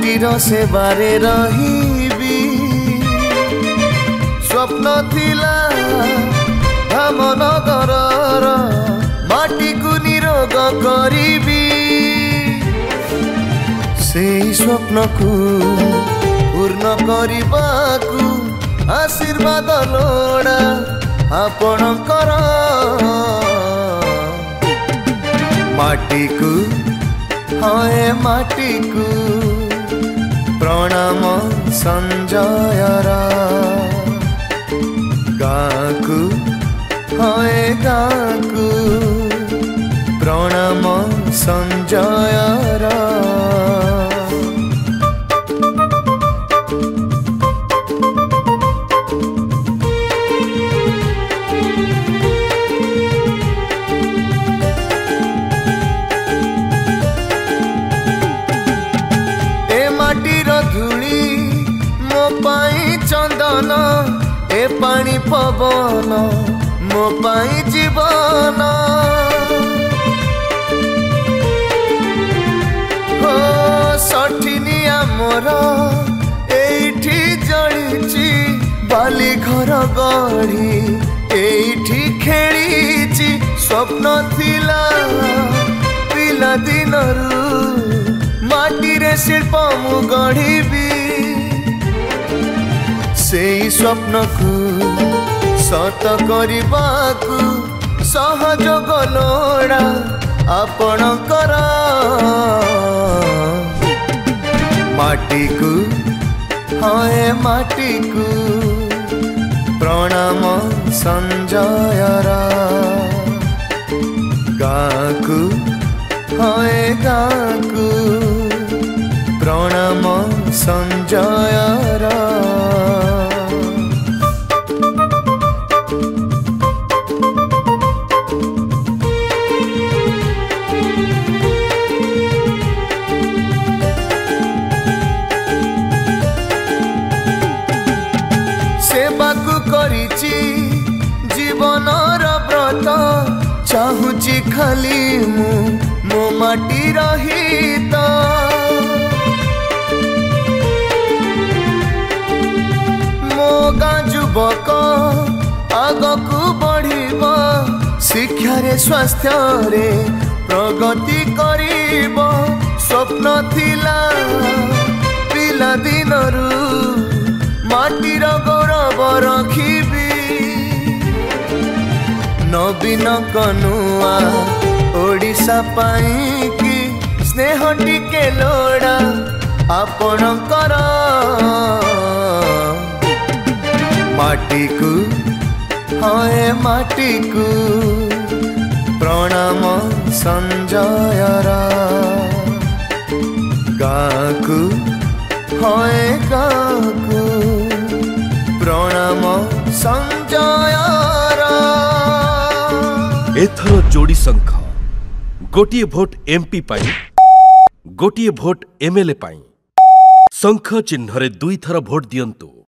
माटीर सेबारे रहिबी स्वप्न थिला धामनगरर माटी को निरोग करिबी सेई स्वप्न को पूर्ण करबाकू आशीर्वाद लोड़ा आपणकर माटी को हाय माटी को प्रणाम संजयर गाँ को हाय गाँ को प्रणाम संजयर धूली मो पाई चंदन ए पानी पवन मो पाई जीवन हो सठिनी आमर एठी जळिची बाली घर गढ़ी एठी खेलीची स्वप्न थिला पिला दिनरू माटी रे शिल्प मु गढ़ी से स्वप्न को सत करबाकू सहयोग लोड़ा आपणकर माटी को हाय माटी को प्रणाम संजयर गाँ को हाय गाँ को प्रणाम संजयर सेवाकू करिची जीवनर व्रत चाहूची खाली मो माटी रहित मो गाँ युवक आगकू बढ़िब शिक्षा रे स्वास्थ्य रे प्रगति करिब स्वप्न थिला पिला दिनरू माटीर गौरव रखिबी नवीन कनुआ ओडिशा पाई कि स्नेह टिके लोड़ा आपणकर माटी को हाय माटी को प्रणाम संजयर गाँ को हाय गाँ को प्रणाम संजयर एथर जोड़ी संख गोटिए भोट एमपी पाई गोटिए भोट एमएलए पाई संख चिन्ह रे 2 थर भोट दियंतु।